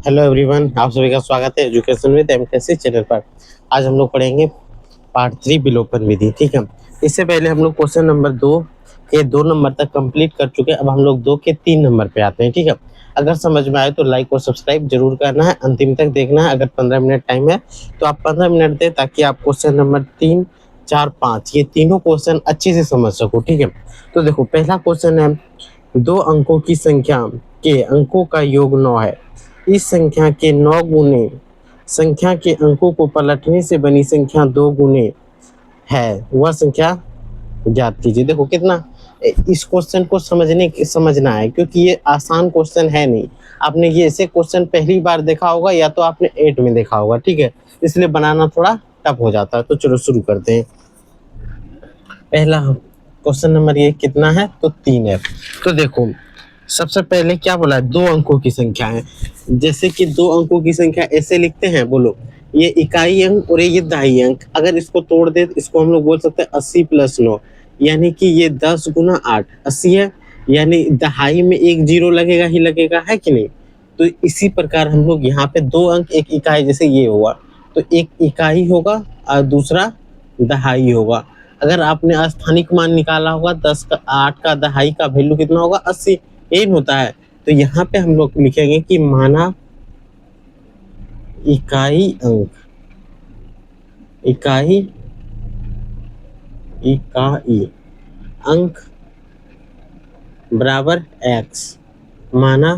Hello everyone, आप सभी का स्वागत है एजुकेशन विद एमकेसी चैनल पर। आज हम लोग पढ़ेंगे पार्ट 3 विलोपन विधि। ठीक है, इससे पहले हम लोग क्वेश्चन नंबर 2 के 2 नंबर तक कंप्लीट कर चुके हैं। अब हम लोग 2 के 3 नंबर पे आते हैं। ठीक है, अगर समझ में आए तो लाइक और सब्सक्राइब जरूर करना है, अंतिम तक देखना है। अगर 15 मिनट टाइम है तो आप 15 मिनट दें ताकि आप क्वेश्चन नंबर 3, 4, 5 ये तीनों क्वेश्चन अच्छे से समझ सको। ठीक है, तो देखो पहला क्वेश्चन है, 2 अंकों की संख्या के अंकों का योग 9 है। इस संख्या के 9 गुने संख्या के अंकों को पलटने से बनी संख्या 2 गुने है, वह संख्या ज्ञात कीजिए। देखो कितना इस क्वेश्चन को समझना है, क्योंकि ये आसान क्वेश्चन है नहीं। आपने ये ऐसे क्वेश्चन पहली बार देखा होगा या तो आपने 8 में देखा होगा। ठीक है, इसलिए बनाना थोड़ा टफ हो जाता है। तो चलो शुरू करते हैं। पहला क्वेश्चन नंबर ये कितना है, तो 3 है। तो देखो सबसे पहले क्या बोला है, 2 अंकों की संख्या है। जैसे कि 2 अंकों की संख्या ऐसे लिखते हैं, बोलो ये इकाई अंक और ये दहाई अंक। अगर इसको तोड़ दे तो इसको हम लोग बोल सकते हैं 80 + 9, यानी कि ये 10 × 8 80 है। यानी दहाई में एक जीरो लगेगा ही लगेगा, है कि नहीं। तो इसी प्रकार हम लोग यहाँ पे 2 अंक एक इकाई, जैसे ये हुआ तो एक इकाई होगा और दूसरा दहाई होगा। अगर आपने स्थानिक मान निकाला होगा 10 का 8 का दहाई का वैल्यू कितना होगा, 80 यही होता है। तो यहाँ पे हम लोग लिखेंगे कि माना इकाई अंक, इकाई अंक बराबर x, माना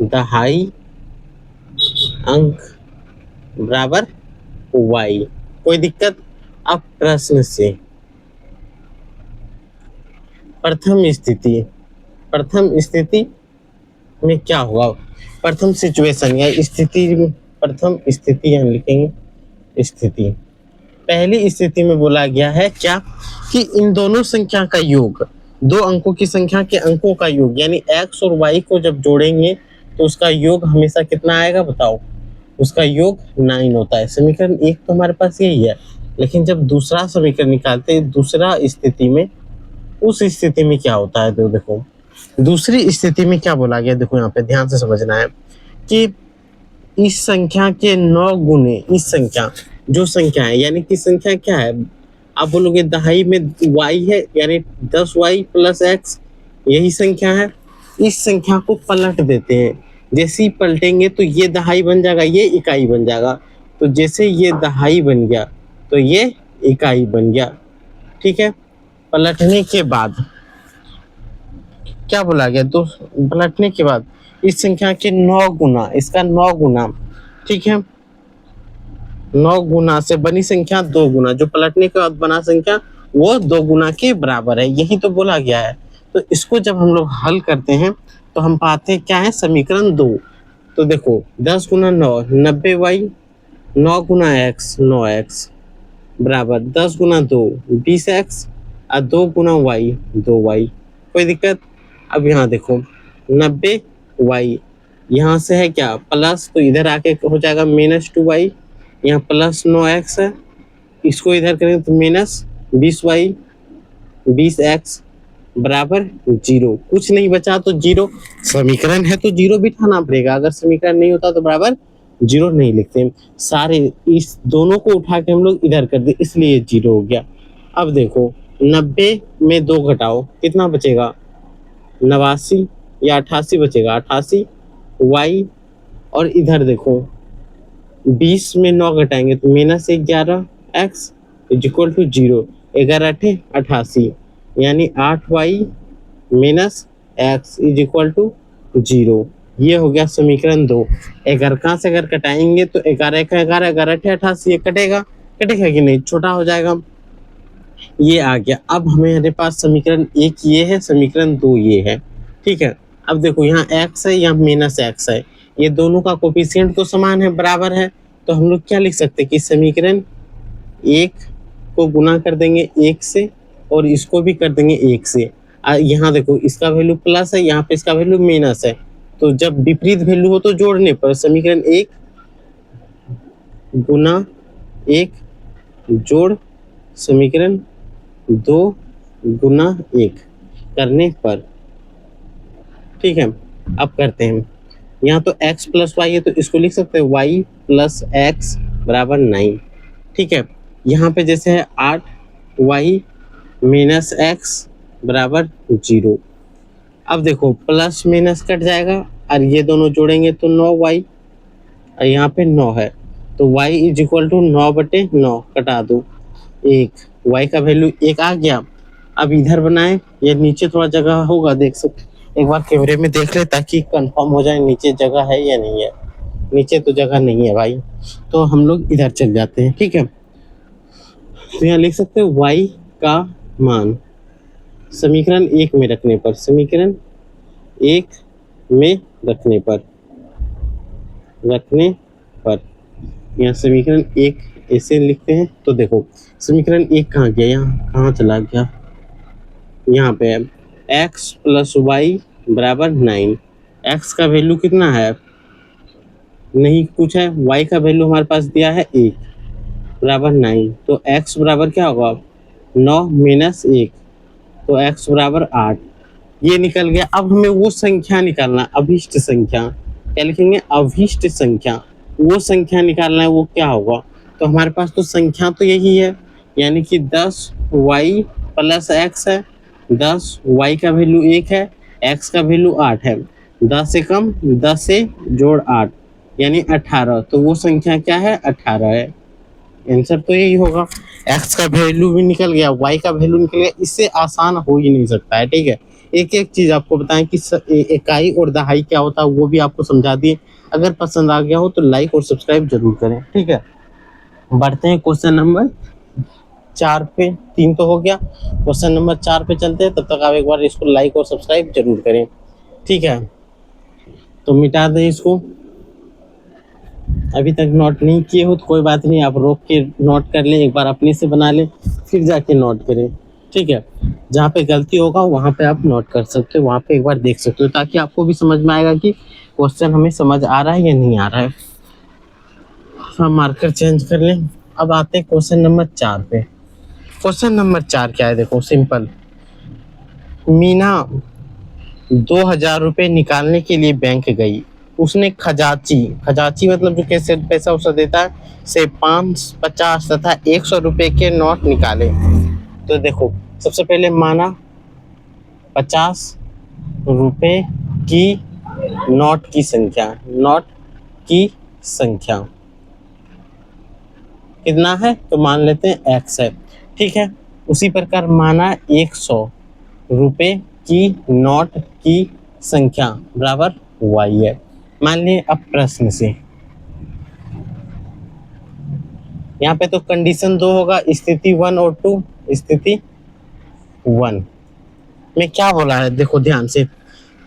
दहाई अंक बराबर y। कोई दिक्कत। अब प्रश्न से प्रथम स्थिति में क्या होगा, प्रथम सिचुएशन या स्थिति, प्रथम स्थिति हम लिखेंगे स्थिति। पहली स्थिति में बोला गया है क्या, कि इन दोनों संख्या का योग, 2 अंकों की संख्या के अंकों का योग, यानी x और y को जब जोड़ेंगे तो उसका योग हमेशा कितना आएगा, बताओ। उसका योग 9 होता है। समीकरण 1 तो हमारे पास यही है, लेकिन जब दूसरा समीकरण निकालते हैं दूसरा स्थिति में, उस स्थिति में क्या होता है, तो देखो दूसरी स्थिति में क्या बोला गया। देखो यहाँ पे ध्यान से समझना है कि इस संख्या के 9 गुने इस संख्या, जो संख्या है यानी कि संख्या क्या है, आप बोलोगे दहाई में y है, यानी 10y + x, यही संख्या है। इस संख्या को पलट देते हैं। जैसे ही पलटेंगे तो ये दहाई बन जाएगा, ये इकाई बन जाएगा। तो जैसे ये दहाई बन गया तो ये इकाई बन गया। ठीक है, पलटने के बाद क्या बोला गया, तो पलटने के बाद इस संख्या के 9 गुना, इसका 9 गुना। ठीक है, 9 गुना से बनी संख्या 2 गुना, जो पलटने के बाद बना संख्या वो 2 गुना के बराबर है, यही तो बोला गया है। तो इसको जब हम लोग हल करते हैं तो हम पाते हैं क्या है, समीकरण 2। तो देखो 10 × 9 90y, 9 × x 9x बराबर 10 × 2 20x और 2 × y 2y। कोई दिक्कत। अब यहाँ देखो 90y, यहाँ से है क्या प्लस, तो इधर आके हो जाएगा -2y, यहाँ प्लस 9x है, इसको इधर करेंगे तो -20y 20x बराबर 0। कुछ नहीं बचा तो 0, समीकरण है तो 0 बिठाना पड़ेगा। अगर समीकरण नहीं होता तो बराबर 0 नहीं लिखते। सारे इस दोनों को उठा के हम लोग इधर कर दे, इसलिए 0 हो गया। अब देखो 90 में 2 घटाओ कितना बचेगा, 89 या 88 बचेगा, 88 y। और इधर देखो 20 में 9 घटाएंगे तो -11 x = 0, 11 × 8 = 88, यानी 8y - x = 0। ये हो गया समीकरण 2। 11 कहाँ से अगर कटाएंगे तो 11 का 11, 11 × 88, ये कटेगा कि नहीं, छोटा हो जाएगा। ये आ गया। अब हमारे पास समीकरण 1 ये है, समीकरण 2 ये है। ठीक है, अब देखो यहाँ x है, यहाँ -x है, ये दोनों का कोफिशिएंट तो समान है, बराबर है। तो हम लोग क्या लिख सकते हैं कि समीकरण 1 को गुना कर देंगे 1 से और इसको भी कर देंगे 1 से। यहाँ देखो इसका वैल्यू प्लस है, यहाँ पे इसका वैल्यू माइनस है। तो जब विपरीत वैल्यू हो तो जोड़ने पर समीकरण 1 × 1 जोड़ समीकरण 2 × 1 करने पर। ठीक है, अब करते हैं यहाँ तो x प्लस वाई है तो इसको लिख सकते हैं y प्लस एक्स बराबर 9। ठीक है, यहाँ पे जैसे है 8 y माइनस एक्स बराबर 0। अब देखो प्लस माइनस कट जाएगा और ये दोनों जोड़ेंगे तो 9y, और यहाँ पे 9 है तो y इज इक्वल टू 9/9 कटा दो 1, y का वैल्यू 1 आ गया। अब इधर बनाए, ये नीचे थोड़ा जगह होगा, देख सकते, एक बार कैमरे में देख ले ताकि कंफर्म हो जाए नीचे जगह है या नहीं है। नीचे तो जगह नहीं है भाई, तो हम लोग इधर चल जाते हैं। ठीक है, तो यहाँ लिख सकते हैं y का मान समीकरण 1 में रखने पर, समीकरण 1 में रखने पर यहाँ समीकरण 1 ऐसे लिखते हैं। तो देखो समीकरण 1 कहाँ गया, यहाँ कहाँ चला गया, यहाँ पे है x प्लस वाई बराबर 9। x का वैल्यू कितना है, नहीं कुछ है, y का वैल्यू हमारे पास दिया है 1 बराबर 9, तो x बराबर क्या होगा 9 माइनस 1, तो x बराबर 8। ये निकल गया। अब हमें वो संख्या निकालना, अभीष्ट संख्या, क्या लिखेंगे अभीष्ट संख्या, वो संख्या निकालना है, वो क्या होगा। तो हमारे पास तो संख्या तो यही है, यानी कि 10y प्लस एक्स है, 10y का वैल्यू 1 है, x का वैल्यू 8 है, 10 से कम 10 से जोड़ 8 यानी 18, तो वो संख्या क्या है 18 है। आंसर तो यही होगा। x का वैल्यू भी निकल गया, y का वैल्यू निकल गया, इससे आसान हो ही नहीं सकता है। ठीक है, एक एक चीज आपको बताएं कि इकाई और दहाई क्या होता है वो भी आपको समझा दिए। अगर पसंद आ गया हो तो लाइक और सब्सक्राइब जरूर करें। ठीक है, बढ़ते हैं क्वेश्चन नंबर 4 पे, 3 तो हो गया, क्वेश्चन नंबर 4 पे चलते हैं। तब तक आप एक बार इसको लाइक और सब्सक्राइब जरूर करें। ठीक है, तो मिटा दें इसको, अभी तक नोट नहीं किए हो तो कोई बात नहीं, आप रोक के नोट कर लें, एक बार अपने से बना लें फिर जाके नोट करें। ठीक है, जहाँ पे गलती होगा वहाँ पे आप नोट कर सकते हो, वहाँ पे एक बार देख सकते हो, ताकि आपको भी समझ में आएगा कि क्वेश्चन हमें समझ आ रहा है या नहीं आ रहा है। हम मार्कर चेंज कर लें। अब आते हैं क्वेश्चन नंबर 4 पे। क्वेश्चन नंबर 4 क्या है, देखो सिंपल। मीना 2000 रुपये निकालने के लिए बैंक गई, उसने खजाची मतलब जो कैसे पैसा उसे देता है से 5, 50 तथा 100 रुपये के नोट निकाले। तो देखो सबसे पहले माना 50 रुपये की नोट की संख्या कितना है, तो मान लेते हैं x है। ठीक है, उसी प्रकार माना 100 रुपये की नोट की संख्या बराबर y है। मान लिया। अब प्रश्न से यहाँ पे तो कंडीशन 2 होगा, स्थिति 1 और 2। स्थिति 1 में क्या बोला है, देखो ध्यान से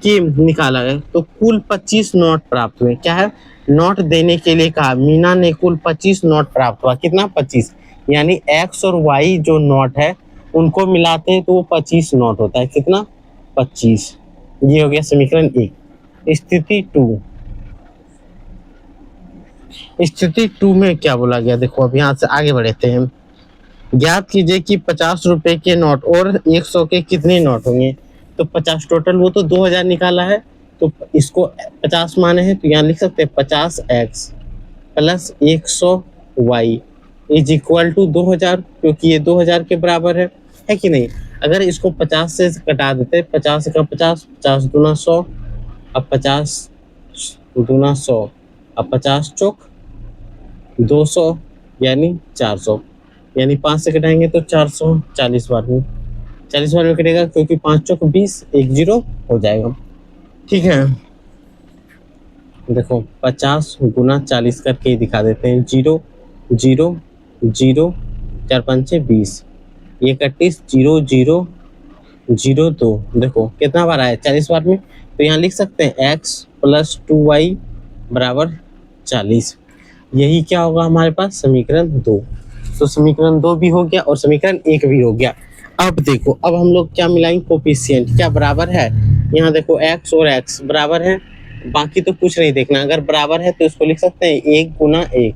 कि निकाला है तो कुल 25 नोट प्राप्त हुए। क्या है, नोट देने के लिए कहा, मीना ने कुल 25 नोट प्राप्त हुआ। कितना 25, यानी x और y जो नोट है उनको मिलाते हैं तो वो 25 नोट होता है। कितना 25। ये हो गया समीकरण 1। स्थिति 2 में क्या बोला गया, देखो अब यहाँ से आगे बढ़ते हैं। ज्ञात कीजिए कि 50 रुपए के नोट और 100 के कितने नोट होंगे। तो 50 टोटल, वो तो 2000 निकाला है तो इसको 50 माने हैं तो यहाँ लिख सकते हैं 50x plus 100y is equal to 2000, क्योंकि ये 2000 के बराबर है कि नहीं। अगर इसको 50 से कटा देते, 50 का 50, 50 दूना 100, अब 50 दूना 100, अब 50 चौक 200 यानी 400, यानी 5 से कटाएंगे तो 440 बार में, 40 बार में कटेगा क्योंकि 5 चौक 20, 1 0 हो जाएगा। ठीक है, देखो 50 गुना 40 करके दिखा देते हैं। 0 0 0 4 5 6 20, 31 0 0 0 2। देखो कितना बार आया 40 बार में, तो यहाँ लिख सकते हैं x प्लस 2y बराबर 40। यही क्या होगा हमारे पास समीकरण 2। तो समीकरण 2 भी हो गया और समीकरण 1 भी हो गया। अब देखो, अब हम लोग क्या मिलाएंगे, कोफिशिएंट क्या बराबर है। यहाँ देखो x और x बराबर है, बाकी तो कुछ नहीं देखना। अगर बराबर है तो इसको लिख सकते हैं 1 गुना 1।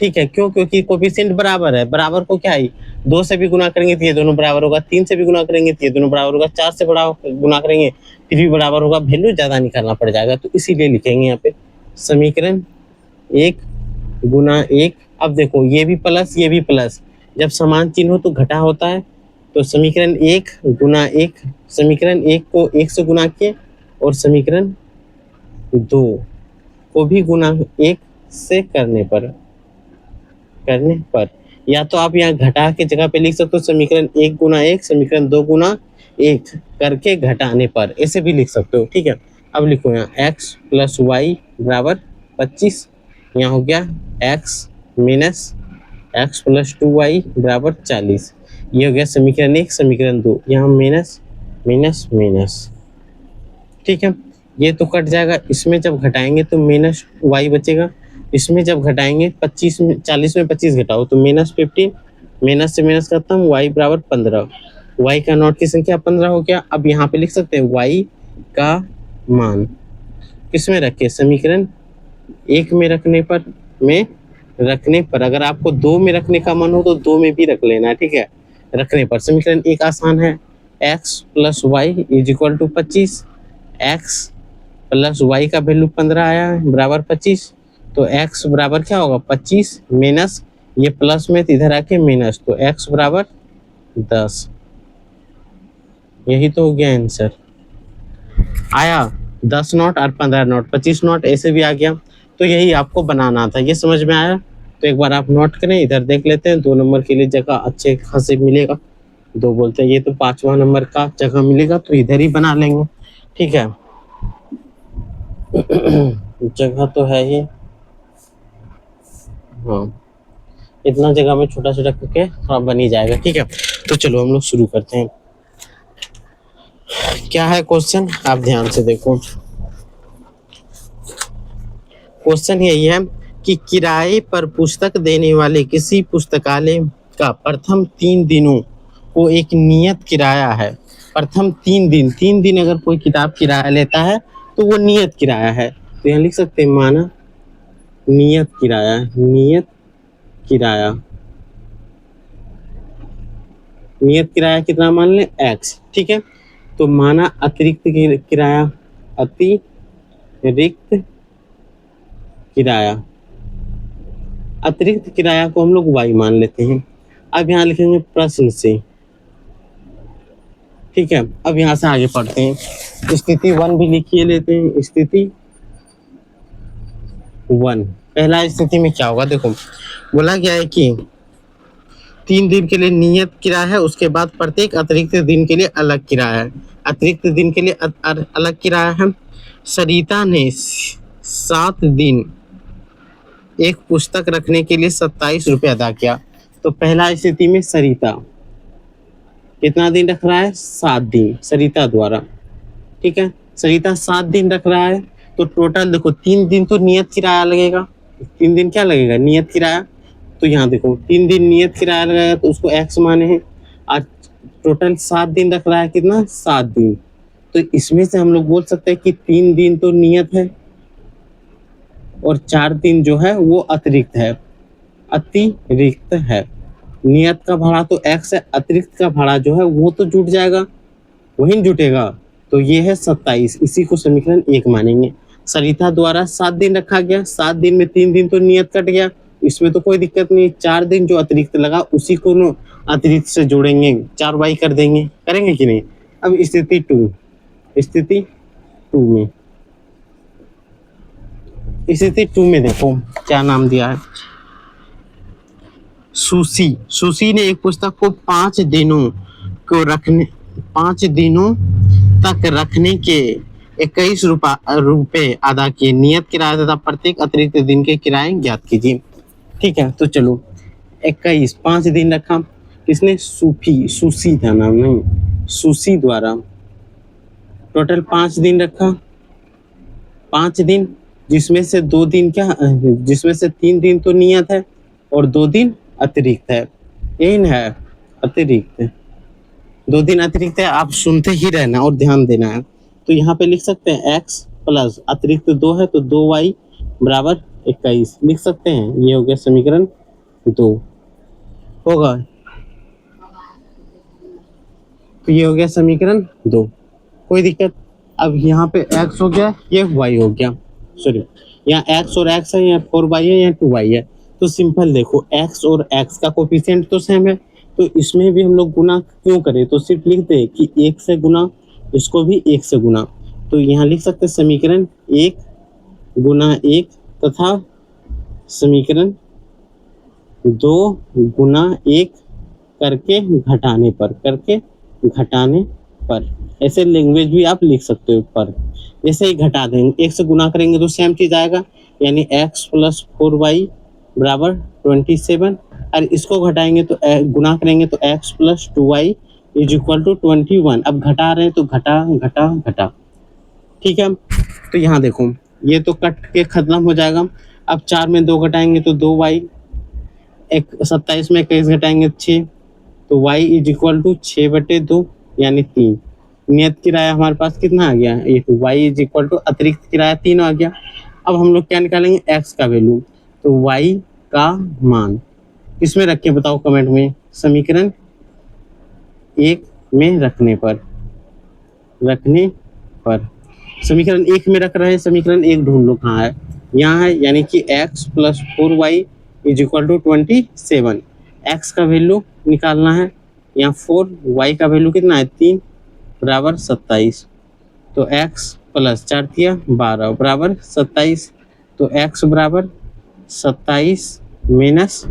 ठीक है, क्यों? क्योंकि कोफिशिएंट बराबर है, बराबर को क्या है, 2 से भी गुना करेंगे तो ये दोनों बराबर होगा, 3 से भी गुना करेंगे तो ये दोनों बराबर होगा, 4 से बड़ा गुना करेंगे फिर भी बराबर होगा, वैल्यू ज़्यादा निकालना पड़ जाएगा, तो इसीलिए लिखेंगे यहाँ पे समीकरण 1 गुना 1। अब देखो ये भी प्लस ये भी प्लस, जब समान चिन्ह हो तो घटा होता है, तो समीकरण 1 गुना 1, समीकरण 1 को 1 से गुना किए और समीकरण 2 को भी गुना 1 से करने पर या तो आप यहाँ घटा के जगह पे लिख सकते हो समीकरण 1 गुना 1, समीकरण 2 गुना 1 करके घटाने पर, ऐसे भी लिख सकते हो। ठीक है, अब लिखो यहाँ x प्लस वाई बराबर 25, यहाँ हो गया x minus x plus 2y बराबर 40, ये हो गया समीकरण 1, समीकरण 2, यहाँ माइनस माइनस माइनस। ठीक है, ये तो कट जाएगा, इसमें जब घटाएंगे तो माइनस वाई बचेगा, इसमें जब घटाएंगे 25 में 40 में 25 घटाओ तो माइनस 15, माइनस से माइनस खत्म, वाई बराबर 15, वाई का नॉट की संख्या 15 हो गया। अब यहाँ पे लिख सकते हैं वाई का मान किसमें रखे, समीकरण 1 में रखने पर, अगर आपको 2 में रखने का मन हो तो 2 में भी रख लेना। ठीक है, रखने पर समीकरण 1 आसान है, x plus y is equal to 25, x plus y का वैल्यू 15 आया है बराबर 25, तो x बराबर क्या होगा 25 माइनस ये प्लस में तो इधर आके माइनस, तो x बराबर 10, यही तो हो गया आंसर। आया 10 नोट और 15 नोट, 25 नोट ऐसे भी आ गया, तो यही आपको बनाना था, ये समझ में आया? तो एक बार आप नोट करें, इधर देख लेते हैं, 2 नंबर के लिए जगह अच्छे खासे मिलेगा, 2 बोलते हैं, ये तो 5वां नंबर का जगह मिलेगा तो इधर ही बना लेंगे। ठीक है, जगह तो है ही, हाँ इतना जगह में छोटा छोटा करके थोड़ा बन ही जाएगा। ठीक है, तो चलो हम लोग शुरू करते हैं। क्या है क्वेश्चन, आप ध्यान से देखो। क्वेश्चन यही है कि किराए पर पुस्तक देने वाले किसी पुस्तकालय का प्रथम 3 दिनों को एक नियत किराया है। प्रथम 3 दिन अगर कोई किताब किराया लेता है तो वो नियत किराया है, तो यहाँ लिख सकते हैं माना नियत किराया, नियत किराया मान लें x। ठीक है, तो माना अतिरिक्त किराया, अतिरिक्त किराया को हम लोग y मान लेते हैं। अब यहाँ लिखेंगे प्रश्न से। ठीक है, अब यहाँ से आगे पढ़ते हैं, स्थिति 1 भी लिखिए लेते हैं। स्थिति 1, पहला स्थिति में क्या होगा, देखो बोला गया है कि 3 दिन के लिए नियत किराया है, उसके बाद प्रत्येक अतिरिक्त दिन के लिए अलग किराया है। अतिरिक्त दिन के लिए अलग किराया है। सरिता ने 7 दिन एक पुस्तक रखने के लिए 27 रुपये अदा किया। तो पहला स्थिति में सरिता कितना दिन रख रहा है, 7 दिन, सरिता द्वारा। ठीक है, सरिता 7 दिन रख रहा है, तो टोटल देखो 3 दिन तो नियत किराया लगेगा, 3 दिन क्या लगेगा, नियत किराया। तो यहाँ देखो 3 दिन नियत किराया लगेगा तो उसको x माने हैं, आज टोटल 7 दिन रख रहा है, कितना 7 दिन, तो इसमें से हम लोग बोल सकते हैं कि 3 दिन तो नियत है और 4 दिन जो है वो अतिरिक्त है। नियत का भाड़ा तो x है, अतिरिक्त का भाड़ा जो है वो तो जुट जाएगा, वही जुटेगा, तो ये है 27, इसी को समीकरण 1 मानेंगे। सरिता द्वारा 7 दिन रखा गया, 7 दिन में 3 दिन तो नियत कट गया, इसमें तो कोई दिक्कत नहीं, 4 दिन जो अतिरिक्त लगा उसी को अतिरिक्त से जोड़ेंगे, 4y कर देंगे, करेंगे कि नहीं। अब स्थिति 2 में देखो क्या नाम दिया है, सुशी ने एक पुस्तक को 5 दिनों तक रखने के 21 रुपए अदा किए। नियत किराया तथा प्रत्येक अतिरिक्त दिन के किराए ज्ञात कीजिए। ठीक है, तो चलो 21 5 दिन रखा, किसने, सुशी था नाम, नहीं सुशी द्वारा, टोटल 5 दिन रखा, 5 दिन जिसमें से 2 दिन जिसमें से 3 दिन तो नियत है और 2 दिन अतिरिक्त है, यही ना है अतिरिक्त, 2 दिन अतिरिक्त है, आप सुनते ही रहना और ध्यान देना है। तो यहाँ पे लिख सकते हैं x प्लस अतिरिक्त 2 है तो 2y बराबर 21 लिख सकते हैं। ये हो गया समीकरण 2 होगा। तो ये हो गया समीकरण 2, कोई दिक्कत। अब यहाँ पे x हो गया, ये y हो गया, सॉरी यहाँ x और x है, यहाँ 4y है, यहाँ 2y है। तो सिंपल देखो x और x का कोफिशिएंट तो सेम है, तो इसमें भी हम लोग गुना क्यों करें, तो सिर्फ लिखते हैं कि 1 से गुना, इसको भी 1 से गुना। तो यहाँ लिख सकते हैं समीकरण 1 गुना 1 तथा समीकरण 2 गुना 1 करके घटाने पर ऐसे लैंग्वेज भी आप लिख सकते हो पर। जैसे ही घटा देंगे, 1 से गुना करेंगे तो सेम चीज आएगा, यानी x प्लस 4y बराबर 27, और इसको घटाएंगे तो गुना करेंगे तो x plus 2y is equal to 21। अब घटा रहे हैं तो घटा घटा घटा, ठीक है। तो यहाँ देखो ये तो कट के खत्म हो जाएगा। अब 4 में 2 घटाएंगे तो 2y, 27 में 21 घटाएंगे 6, तो y इज इक्वल टू 6/2 यानी 3। नियत किराया हमारे पास कितना आ गया, ये तो y इज इक्वल टू अतिरिक्त किराया 3 आ गया। अब हम लोग क्या निकालेंगे, x का वैल्यू, तो y का मान किसमें रख के बताओ कमेंट में, समीकरण 1 में रखने पर समीकरण 1 में रख रहे हैं। समीकरण 1 ढूंढ लो कहाँ है, यहाँ है, यानी कि x plus 4y is equal to 27। x का वैल्यू निकालना है, यहाँ 4, y का वैल्यू कितना है 3 बराबर 27। तो x प्लस 4 दिया 12 बराबर 27। तो x बराबर 27 माइनस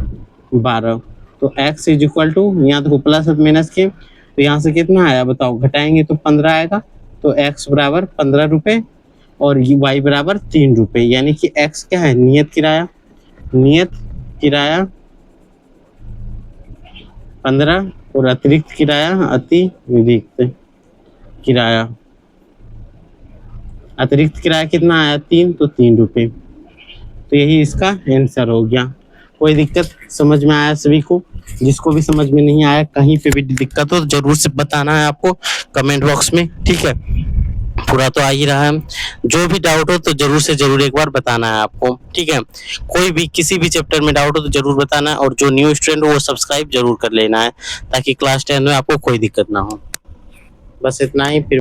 12, तो x इज इक्वल टू, यहाँ देखो प्लस माइनस के, तो यहाँ से कितना आया बताओ, घटाएंगे तो 15 आएगा। तो x बराबर 15 रुपये और y बराबर 3 रुपये, यानी कि x क्या है, नियत किराया 15 और अतिरिक्त किराया कितना आया 3, तो 3 रुपये। तो यही इसका आंसर हो गया। कोई दिक्कत समझ में आया सभी को? जिसको भी समझ में नहीं आया, कहीं पे भी दिक्कत हो तो जरूर से बताना है आपको कमेंट बॉक्स में, ठीक है। पूरा तो आ ही रहा है, जो भी डाउट हो तो जरूर से जरूर एक बार बताना है आपको, ठीक है। कोई भी किसी भी चैप्टर में डाउट हो तो जरूर बताना है, और जो न्यू स्टूडेंट हो वो सब्सक्राइब जरूर कर लेना है, ताकि क्लास 10 में आपको कोई दिक्कत ना हो। बस इतना ही, फिर